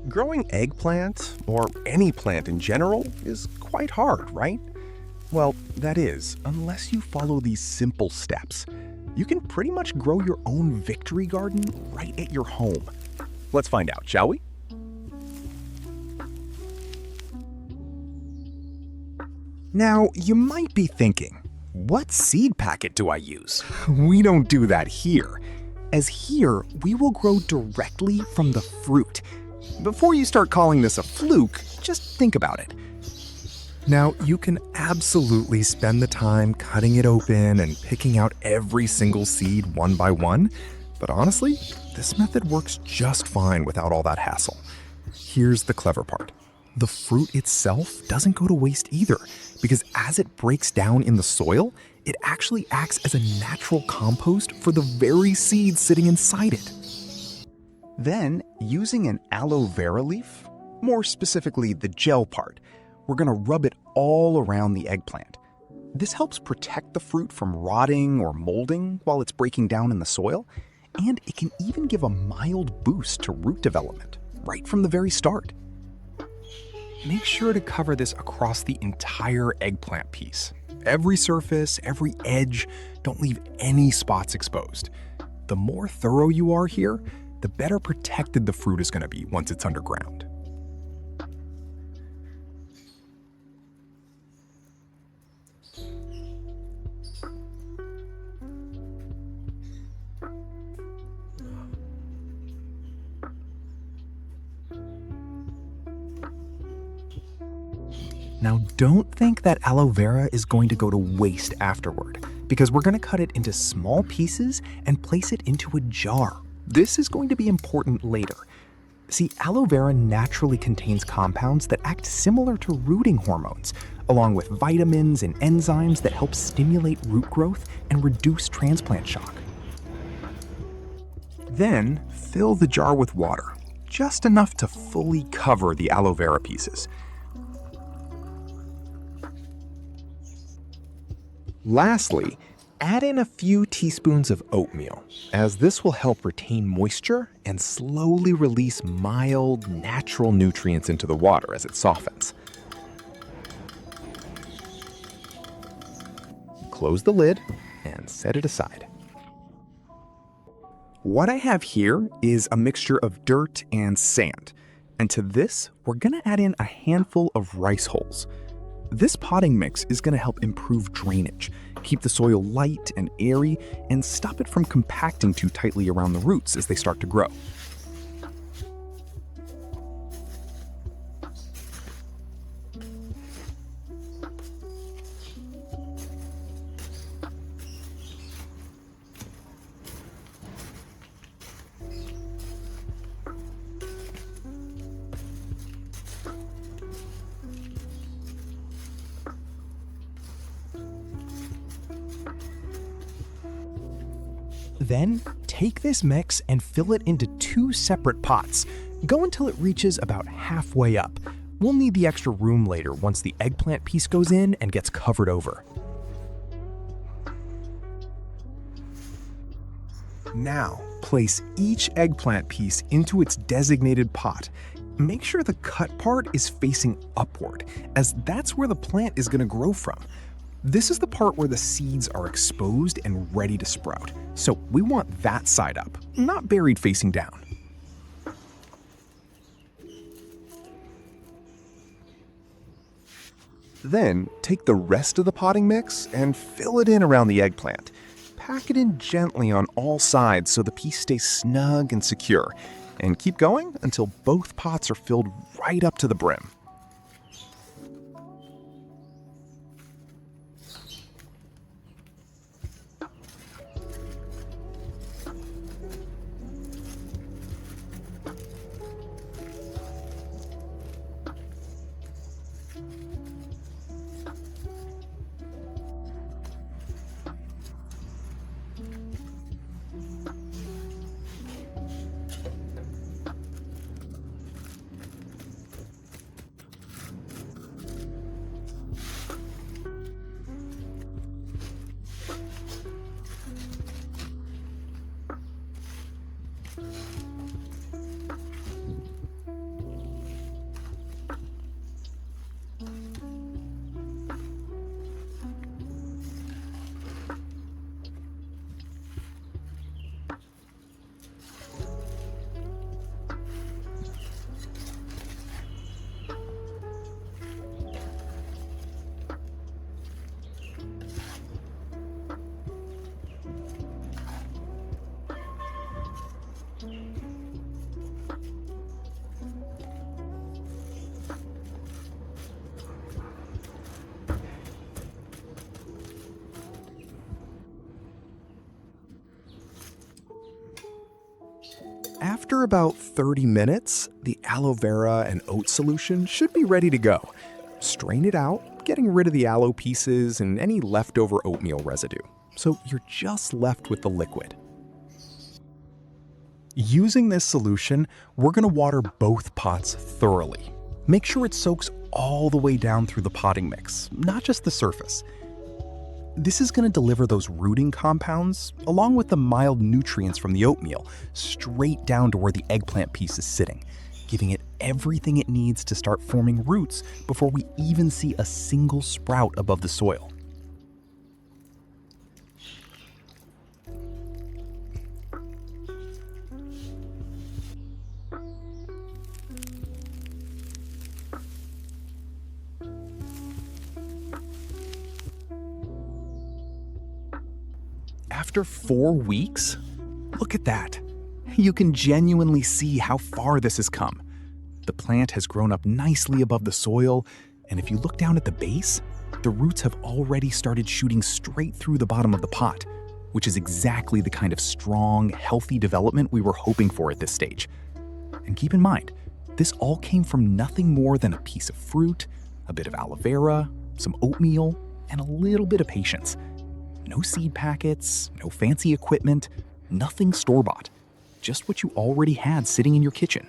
Growing eggplant, or any plant in general, is quite hard, right? Well, that is, unless you follow these simple steps. You can pretty much grow your own victory garden right at your home. Let's find out, shall we? Now, you might be thinking, what seed packet do I use? We don't do that here, as here we will grow directly from the fruit. Before you start calling this a fluke, just think about it. Now, you can absolutely spend the time cutting it open and picking out every single seed one by one, but honestly, this method works just fine without all that hassle. Here's the clever part. The fruit itself doesn't go to waste either, because as it breaks down in the soil, it actually acts as a natural compost for the very seeds sitting inside it. Then, using an aloe vera leaf, more specifically the gel part, we're going to rub it all around the eggplant. This helps protect the fruit from rotting or molding while it's breaking down in the soil, and it can even give a mild boost to root development right from the very start. Make sure to cover this across the entire eggplant piece. Every surface, every edge, don't leave any spots exposed. The more thorough you are here, the better protected the fruit is going to be once it's underground. Now, don't think that aloe vera is going to go to waste afterward, because we're going to cut it into small pieces and place it into a jar. This is going to be important later. See, aloe vera naturally contains compounds that act similar to rooting hormones, along with vitamins and enzymes that help stimulate root growth and reduce transplant shock. Then, fill the jar with water, just enough to fully cover the aloe vera pieces. Lastly, add in a few teaspoons of oatmeal, as this will help retain moisture and slowly release mild, natural nutrients into the water as it softens. Close the lid and set it aside. What I have here is a mixture of dirt and sand, and to this, we're going to add in a handful of rice hulls. This potting mix is going to help improve drainage, keep the soil light and airy, and stop it from compacting too tightly around the roots as they start to grow. Then, take this mix and fill it into 2 separate pots. Go until it reaches about halfway up. We'll need the extra room later once the eggplant piece goes in and gets covered over. Now, place each eggplant piece into its designated pot. Make sure the cut part is facing upward, as that's where the plant is going to grow from. This is the part where the seeds are exposed and ready to sprout, so we want that side up, not buried facing down. Then, take the rest of the potting mix and fill it in around the eggplant. Pack it in gently on all sides so the piece stays snug and secure, and keep going until both pots are filled right up to the brim. After about 30 minutes, the aloe vera and oat solution should be ready to go. Strain it out, getting rid of the aloe pieces and any leftover oatmeal residue. So you're just left with the liquid. Using this solution, we're going to water both pots thoroughly. Make sure it soaks all the way down through the potting mix, not just the surface. This is going to deliver those rooting compounds, along with the mild nutrients from the oatmeal, straight down to where the eggplant piece is sitting, giving it everything it needs to start forming roots before we even see a single sprout above the soil. After 4 weeks, look at that. You can genuinely see how far this has come. The plant has grown up nicely above the soil, and if you look down at the base, the roots have already started shooting straight through the bottom of the pot, which is exactly the kind of strong, healthy development we were hoping for at this stage. And keep in mind, this all came from nothing more than a piece of fruit, a bit of aloe vera, some oatmeal, and a little bit of patience. No seed packets, no fancy equipment, nothing store-bought. Just what you already had sitting in your kitchen.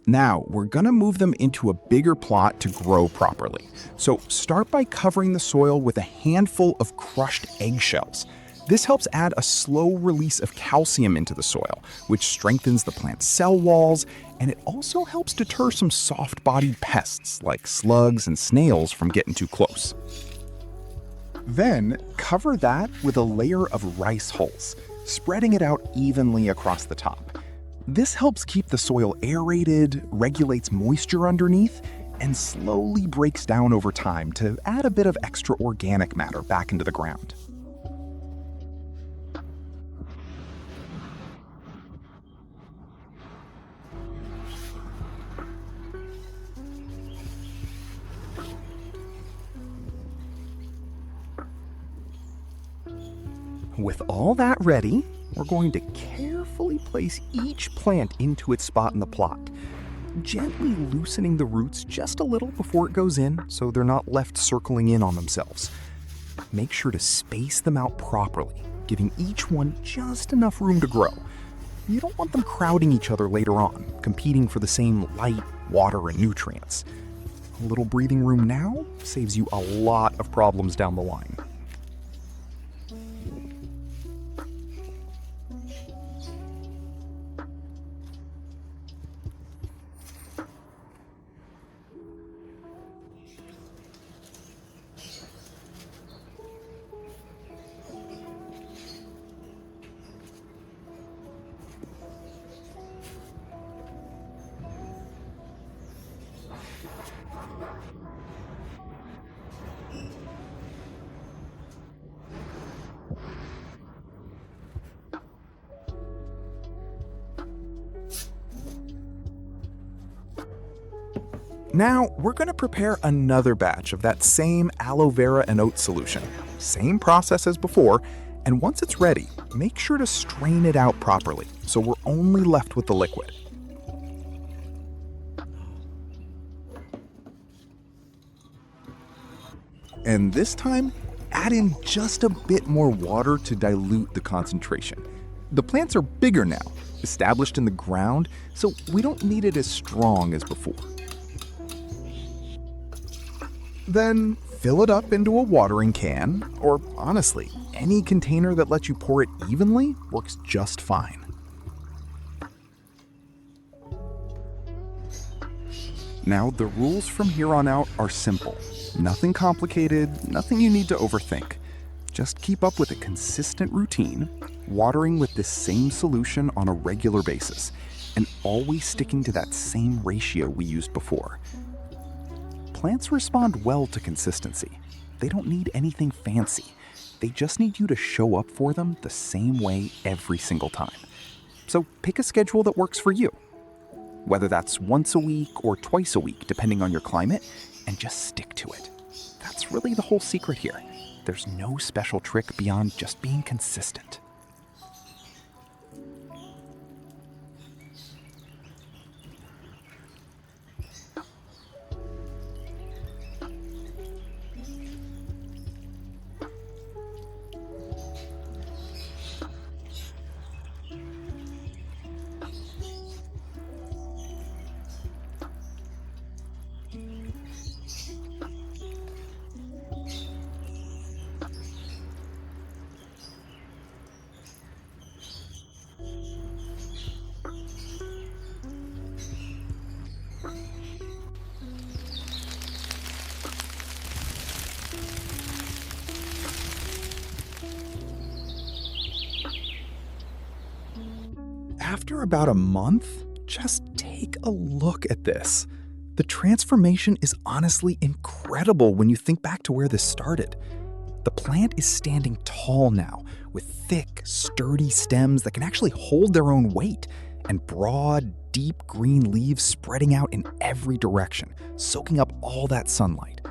Now, we're gonna move them into a bigger plot to grow properly. So start by covering the soil with a handful of crushed eggshells. This helps add a slow release of calcium into the soil, which strengthens the plant's cell walls, and it also helps deter some soft-bodied pests like slugs and snails from getting too close. Then, cover that with a layer of rice hulls, spreading it out evenly across the top. This helps keep the soil aerated, regulates moisture underneath, and slowly breaks down over time to add a bit of extra organic matter back into the ground. With all that ready, we're going to carefully place each plant into its spot in the plot, gently loosening the roots just a little before it goes in so they're not left circling in on themselves. Make sure to space them out properly, giving each one just enough room to grow. You don't want them crowding each other later on, competing for the same light, water, and nutrients. A little breathing room now saves you a lot of problems down the line. Now, we're going to prepare another batch of that same aloe vera and oat solution. Same process as before, and once it's ready, make sure to strain it out properly so we're only left with the liquid. And this time, add in just a bit more water to dilute the concentration. The plants are bigger now, established in the ground, so we don't need it as strong as before. Then fill it up into a watering can, or honestly, any container that lets you pour it evenly works just fine. Now, the rules from here on out are simple. Nothing complicated, nothing you need to overthink. Just keep up with a consistent routine, watering with this same solution on a regular basis, and always sticking to that same ratio we used before. Plants respond well to consistency. They don't need anything fancy. They just need you to show up for them the same way every single time. So pick a schedule that works for you. Whether that's once a week or twice a week, depending on your climate, and just stick to it. That's really the whole secret here. There's no special trick beyond just being consistent. after about a month, just take a look at this. The transformation is honestly incredible when you think back to where this started. The plant is standing tall now, with thick, sturdy stems that can actually hold their own weight, and broad, deep green leaves spreading out in every direction, soaking up all that sunlight.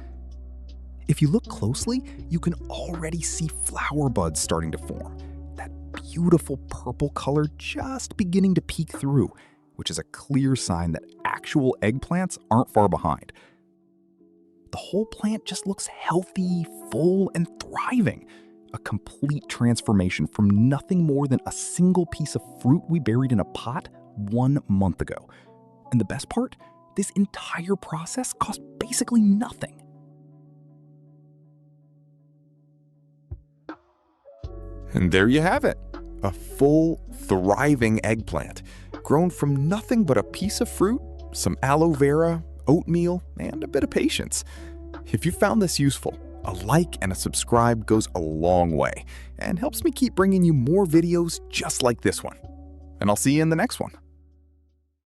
If you look closely, you can already see flower buds starting to form, that beautiful purple color just beginning to peek through, which is a clear sign that actual eggplants aren't far behind. The whole plant just looks healthy, full, and thriving. A complete transformation from nothing more than a single piece of fruit we buried in a pot 1 month ago. And the best part? This entire process cost basically nothing. And there you have it, a full, thriving eggplant, grown from nothing but a piece of fruit, some aloe vera, oatmeal, and a bit of patience. If you found this useful, a like and a subscribe goes a long way and helps me keep bringing you more videos just like this one. And I'll see you in the next one.